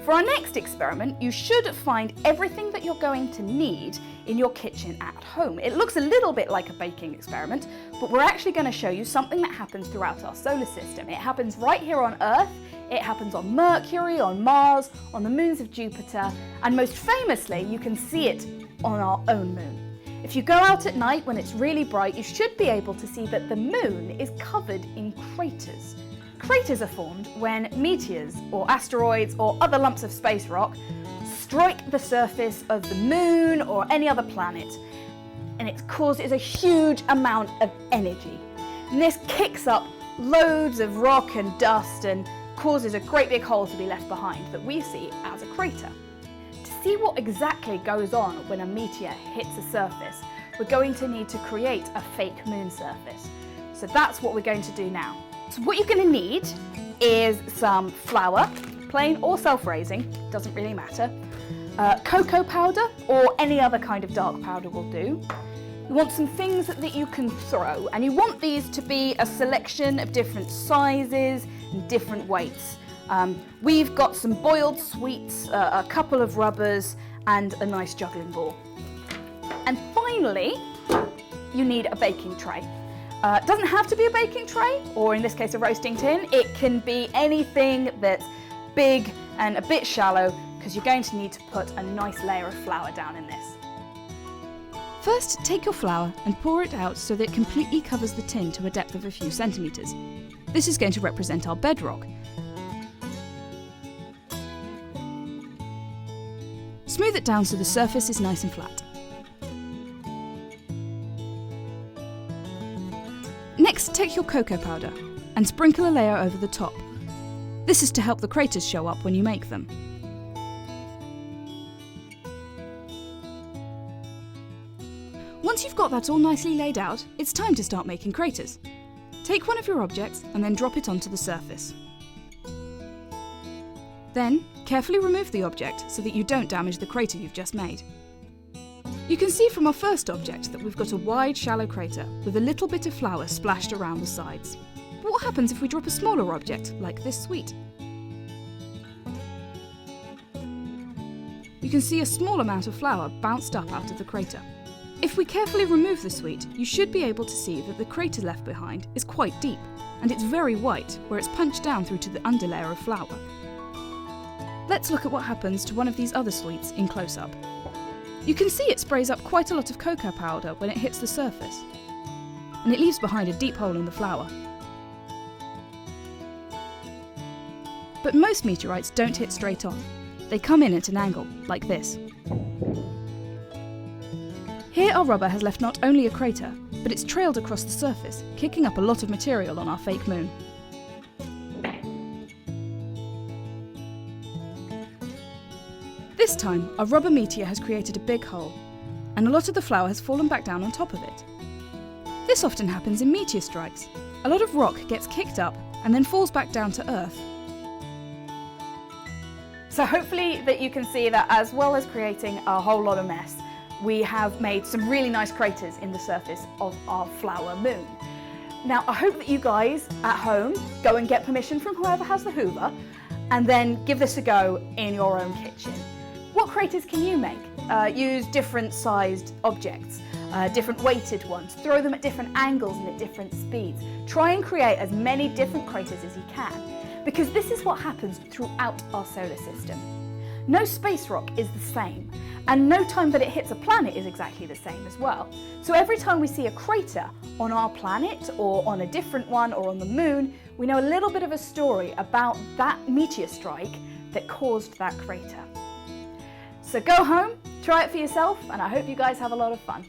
For our next experiment, you should find everything that you're going to need in your kitchen at home. It looks a little bit like a baking experiment, but we're actually going to show you something that happens throughout our solar system. It happens right here on Earth, it happens on Mercury, on Mars, on the moons of Jupiter, and most famously, you can see it on our own moon. If you go out at night when it's really bright, you should be able to see that the moon is covered in craters. Craters are formed when meteors or asteroids or other lumps of space rock strike the surface of the moon or any other planet, and it causes a huge amount of energy. And this kicks up loads of rock and dust and causes a great big hole to be left behind that we see as a crater. To see what exactly goes on when a meteor hits a surface, we're going to need to create a fake moon surface. So that's what we're going to do now. So what you're going to need is some flour, plain or self-raising, doesn't really matter, cocoa powder or any other kind of dark powder will do. You want some things that you can throw, and you want these to be a selection of different sizes and different weights. We've got some boiled sweets, a couple of rubbers and a nice juggling ball. And finally, you need a baking tray. It doesn't have to be a baking tray, or in this case a roasting tin. It can be anything that's big and a bit shallow, because you're going to need to put a nice layer of flour down in this. First, take your flour and pour it out so that it completely covers the tin to a depth of a few centimetres. This is going to represent our bedrock. Smooth it down so the surface is nice and flat. Next, take your cocoa powder and sprinkle a layer over the top. This is to help the craters show up when you make them. Once you've got that all nicely laid out, it's time to start making craters. Take one of your objects and then drop it onto the surface. Then, carefully remove the object so that you don't damage the crater you've just made. You can see from our first object that we've got a wide, shallow crater with a little bit of flour splashed around the sides. But what happens if we drop a smaller object, like this sweet? You can see a small amount of flour bounced up out of the crater. If we carefully remove the sweet, you should be able to see that the crater left behind is quite deep, and it's very white where it's punched down through to the underlayer of flour. Let's look at what happens to one of these other sweets in close-up. You can see it sprays up quite a lot of cocoa powder when it hits the surface, and it leaves behind a deep hole in the flour. But most meteorites don't hit straight on. They come in at an angle, like this. Here our rubber has left not only a crater, but it's trailed across the surface, kicking up a lot of material on our fake moon. This time, our rubber meteor has created a big hole, and a lot of the flour has fallen back down on top of it. This often happens in meteor strikes. A lot of rock gets kicked up and then falls back down to Earth. So hopefully that you can see that as well as creating a whole lot of mess, we have made some really nice craters in the surface of our flower moon. Now I hope that you guys at home go and get permission from whoever has the Hoover and then give this a go in your own kitchen. What craters can you make? Use different sized objects, different weighted ones, throw them at different angles and at different speeds. Try and create as many different craters as you can, because this is what happens throughout our solar system. No space rock is the same, and no time that it hits a planet is exactly the same as well. So every time we see a crater on our planet or on a different one or on the moon, we know a little bit of a story about that meteor strike that caused that crater. So go home, try it for yourself, and I hope you guys have a lot of fun.